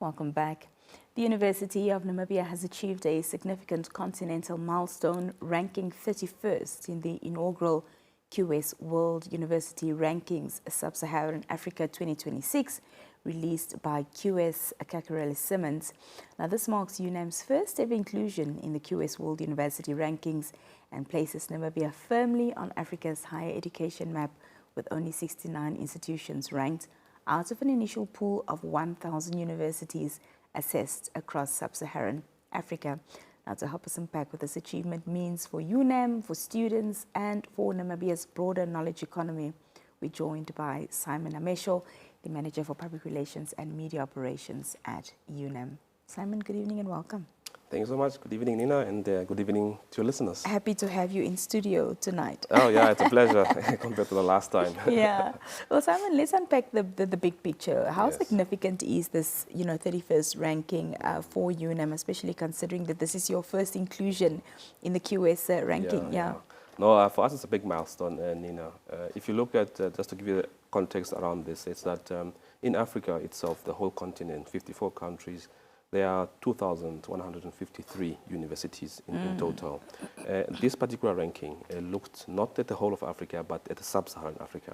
Welcome back. The University of Namibia has achieved a significant continental milestone, ranking 31st in the inaugural QS World University Rankings Sub-Saharan Africa 2026, released by QS Quacquarelli Symonds. Now, this marks UNAM's first ever inclusion in the QS World University Rankings and places Namibia firmly on Africa's higher education map, with only 69 institutions ranked out of an initial pool of 1,000 universities assessed across Sub-Saharan Africa. Now, to help us unpack what this achievement means for UNAM, for students, and for Namibia's broader knowledge economy, we're joined by Simon Amesho, the Manager for Public Relations and Media Operations at UNAM. Simon, good evening and welcome. Thank you so much. Good evening, Nina, and good evening to your listeners. Happy to have you in studio tonight. Oh, yeah, it's a pleasure compared to the last time. Yeah. Well, Simon, let's unpack the big picture. How Yes. significant is this, 31st ranking for UNAM, especially considering that this is your first inclusion in the QS ranking? Yeah. No, for us, it's a big milestone, Nina. If you look at, just to give you the context around this, it's that in Africa itself, the whole continent, 54 countries, there are 2,153 universities in total. This particular ranking looked not at the whole of Africa, but at Sub-Saharan Africa.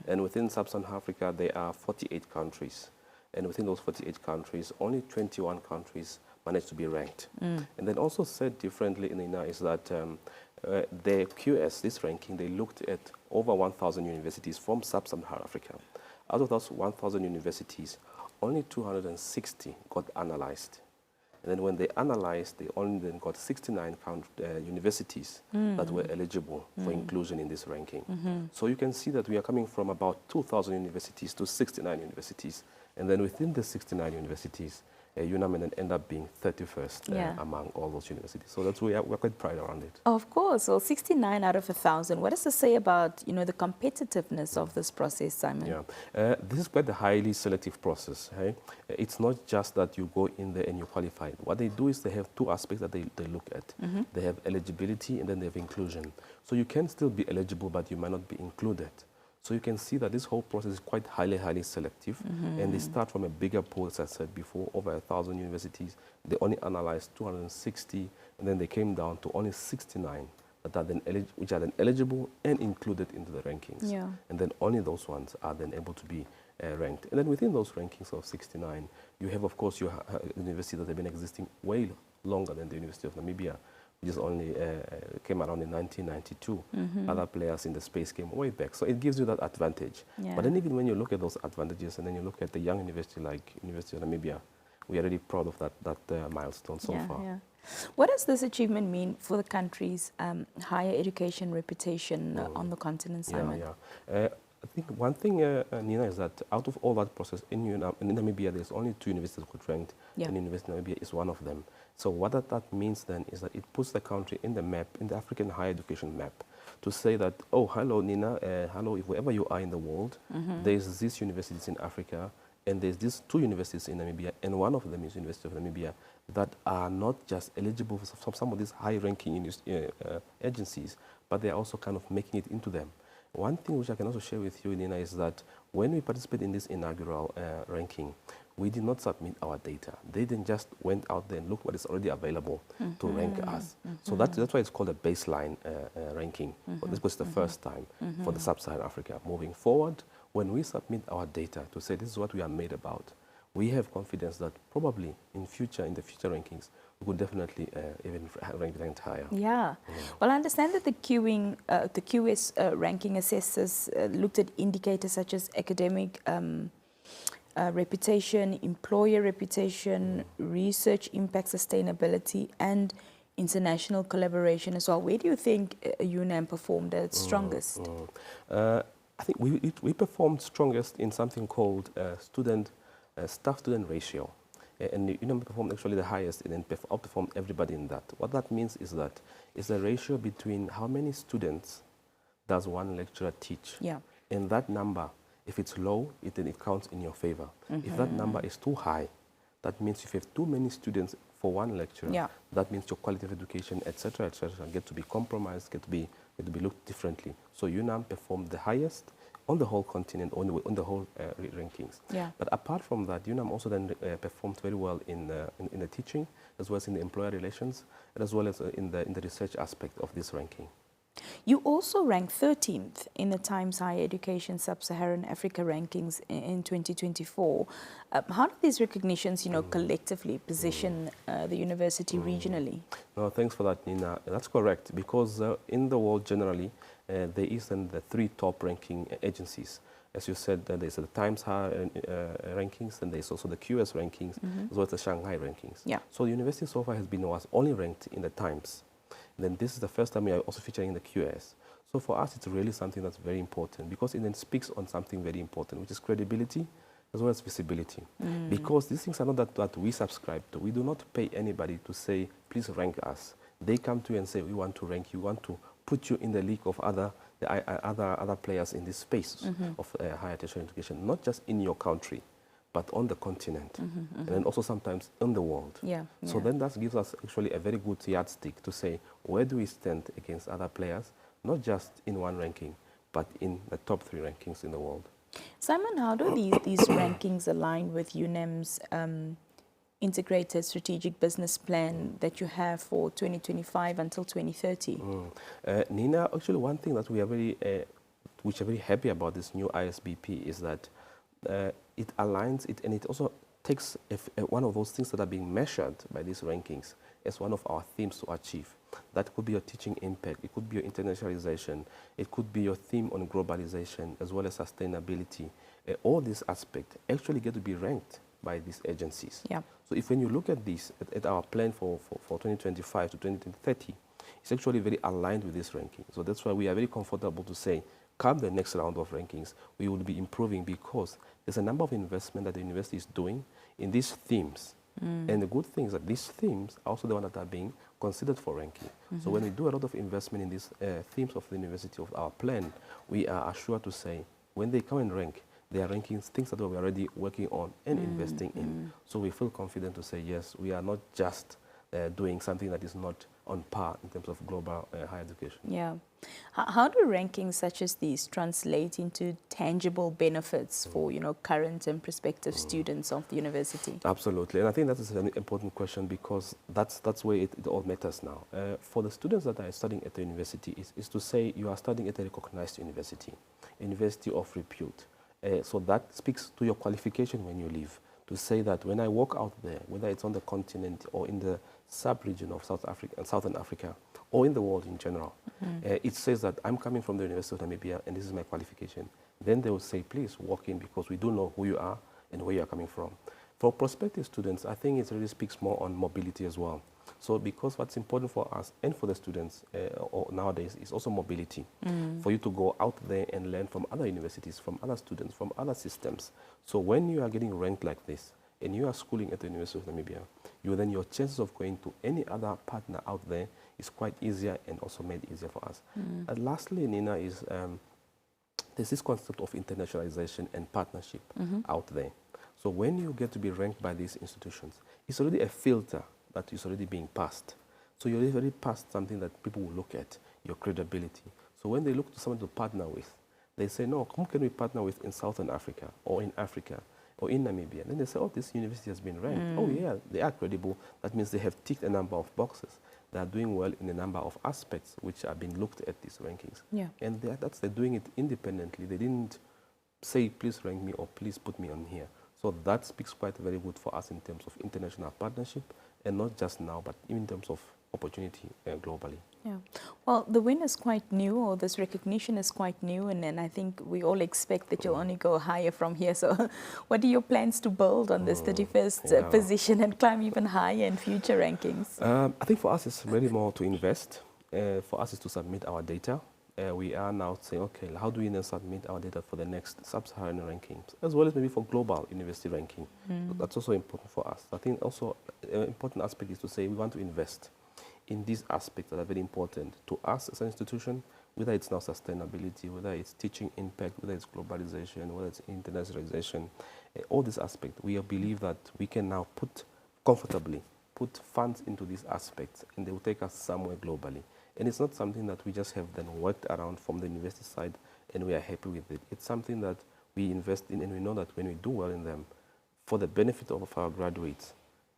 And within Sub-Saharan Africa, there are 48 countries. And within those 48 countries, only 21 countries managed to be ranked. And then also said differently, Nina, is that the QS, this ranking, they looked at over 1,000 universities from Sub-Saharan Africa. Out of those 1,000 universities, only 260 got analyzed. And then when they analyzed, they only then got 69 universities that were eligible for inclusion in this ranking. So you can see that we are coming from about 2,000 universities to 69 universities. And then within the 69 universities, UNAM then end up being 31st among all those universities. So that's we're quite proud around it. Of course. Well, 69 out of 1,000. What does this say about, the competitiveness of this process, Simon? Yeah, this is quite a highly selective process. Hey? It's not just that you go in there and you qualify. What they do is they have two aspects that they look at. They have eligibility and then they have inclusion. So you can still be eligible, but you might not be included. So you can see that this whole process is quite highly selective, and they start from a bigger pool, as I said before, over 1,000 universities. They only analyzed 260, and then they came down to only 69 that are then which are then eligible and included into the rankings. Yeah. And then only those ones are then able to be ranked. And then within those rankings of 69, you have, of course, your universities that have been existing way longer than the University of Namibia, which is only came around in 1992. Other players in the space came way back. So it gives you that advantage. Yeah. But then even when you look at those advantages and then you look at the young university like University of Namibia, we are really proud of that milestone so far. Yeah. What does this achievement mean for the country's higher education reputation on the continent, Simon? I think one thing, Nina, is that out of all that process in Namibia, there's only 2 universities that got ranked, and University of Namibia is one of them. So what that means then is that it puts the country in the map, in the African higher education map, to say that, oh, hello, Nina, hello, wherever you are in the world, there's these universities in Africa, and there's these 2 universities in Namibia, and one of them is University of Namibia, that are not just eligible for some of these high-ranking agencies, but they're also kind of making it into them. One thing which I can also share with you, Nina, is that when we participate in this inaugural ranking, we did not submit our data. They then just went out there and looked what is already available to rank us. So that's why it's called a baseline ranking. But this was the first time for the Sub-Saharan Africa. Moving forward, when we submit our data to say this is what we are made about, we have confidence that probably in the future rankings, we could definitely even rank higher. Yeah. Well, I understand that the QS ranking assessors looked at indicators such as academic reputation, employer reputation, research impact, sustainability, and international collaboration as well. Where do you think UNAM performed at its strongest? I think we performed strongest in something called staff-student ratio. And UNAM performed actually the highest and then outperformed everybody in that. What that means is that it's a ratio between how many students does one lecturer teach. Yeah. And that number, if it's low, then it counts in your favor. If that number is too high, that means if you have too many students for one lecturer, that means your quality of education, etc., get to be compromised, get to be looked differently. So UNAM performed the highest on the whole continent, on the whole rankings. Yeah. But apart from that, UNAM also then performed very well in the teaching, as well as in the employer relations, and as well as in the research aspect of this ranking. You also ranked 13th in the Times Higher Education Sub-Saharan Africa rankings in 2024. How do these recognitions, collectively position the university regionally? No, thanks for that, Nina. That's correct, because in the world generally, there is then the 3 top ranking agencies. As you said, there's the Times Higher rankings, and there's also the QS rankings, as well as the Shanghai rankings. Yeah. So the university so far was only ranked in the Times. Then this is the first time we are also featuring in the QS. So for us, it's really something that's very important, because it then speaks on something very important, which is credibility as well as visibility. Because these things are not that we subscribe to. We do not pay anybody to say, please rank us. They come to you and say, we want to rank you, we want to put you in the league of other players in this space of higher tertiary education, not just in your country, but on the continent, and then also sometimes in the world. Yeah, So then that gives us actually a very good yardstick to say, where do we stand against other players, not just in one ranking, but in the top 3 rankings in the world. Simon, how do these rankings align with UNAM's integrated strategic business plan that you have for 2025 until 2030? Nina, actually one thing that we are very happy about this new ISBP is that it aligns it, and it also takes one of those things that are being measured by these rankings as one of our themes to achieve. That could be your teaching impact, it could be your internationalization, it could be your theme on globalization as well as sustainability. All these aspects actually get to be ranked by these agencies. Yeah. So if when you look at this, at our plan for 2025 to 2030, it's actually very aligned with this ranking. So that's why we are very comfortable to say, come the next round of rankings, we will be improving, because there's a number of investment that the university is doing in these themes. And the good thing is that these themes are also the ones that are being considered for ranking. So when we do a lot of investment in these themes of the university, of our plan, we are assured to say, when they come and rank, they are ranking things that we're already working on and investing in. So we feel confident to say, yes, we are not just doing something that is not on par in terms of global higher education. Yeah. How do rankings such as these translate into tangible benefits for, current and prospective students of the university? Absolutely, and I think that is an important question, because that's where it all matters now. For the students that are studying at the university, is to say you are studying at a recognized university of repute. So that speaks to your qualification when you leave, to say that when I walk out there, whether it's on the continent or in the sub-region of Southern Africa, or in the world in general, it says that I'm coming from the University of Namibia and this is my qualification. Then they will say, please walk in, because we do know who you are and where you are coming from. For prospective students, I think it really speaks more on mobility as well. So because what's important for us and for the students nowadays is also mobility. For you to go out there and learn from other universities, from other students, from other systems. So when you are getting ranked like this, and you are schooling at the University of Namibia, then your chances of going to any other partner out there is quite easier, and also made easier for us. And lastly, Nina, is there's this concept of internationalization and partnership out there. So when you get to be ranked by these institutions, it's already a filter that is already being passed. So you're already passed something that people will look at, your credibility. So when they look to someone to partner with, they say, no, who can we partner with in Southern Africa, or in Africa, or in Namibia? Then they say, oh, this university has been ranked. Oh yeah, they are credible. That means they have ticked a number of boxes. They are doing well in a number of aspects which are being looked at these rankings. Yeah. And they're doing it independently. They didn't say, please rank me, or please put me on here. So that speaks quite very good for us in terms of international partnership, and not just now, but even in terms of opportunity globally. Yeah. Well, the win is quite new, or this recognition is quite new, and then I think we all expect that you'll only go higher from here. So what are your plans to build on this 31st position and climb even higher in future rankings? I think for us it's really more to invest. For us is to submit our data. We are now saying, okay, how do we then submit our data for the next Sub-Saharan rankings, as well as maybe for global university ranking. That's also important for us. I think also an important aspect is to say we want to invest in these aspects that are very important to us as an institution, whether it's now sustainability, whether it's teaching impact, whether it's globalization, whether it's internationalization, all these aspects. We believe that we can now comfortably put funds into these aspects, and they will take us somewhere globally. And it's not something that we just have then worked around from the university side and we are happy with it. It's something that we invest in, and we know that when we do well in them, for the benefit of our graduates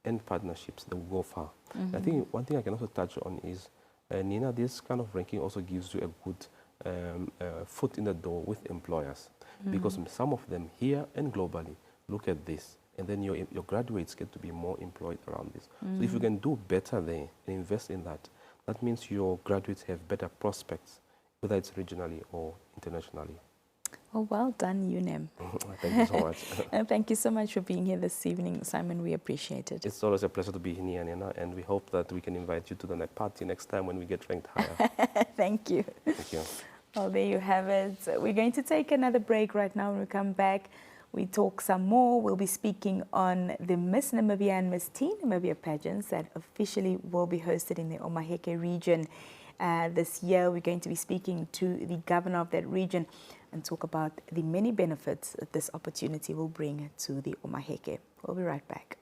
and partnerships, they will go far. I think one thing I can also touch on is, Nina, this kind of ranking also gives you a good foot in the door with employers, because some of them here and globally look at this, and then your graduates get to be more employed around this. So if you can do better there and invest in that, that means your graduates have better prospects, whether it's regionally or internationally. Oh, well done, UNAM. Thank you so much. And thank you so much for being here this evening, Simon. We appreciate it. It's always a pleasure to be here, Nina, and we hope that we can invite you to the next party next time when we get ranked higher. Thank you. Thank you. Well, there you have it. We're going to take another break right now. When we come back, we talk some more. We'll be speaking on the Miss Namibia and Miss Teen Namibia pageants that officially will be hosted in the Omaheke region. This year, we're going to be speaking to the governor of that region and talk about the many benefits that this opportunity will bring to the Omaheke. We'll be right back.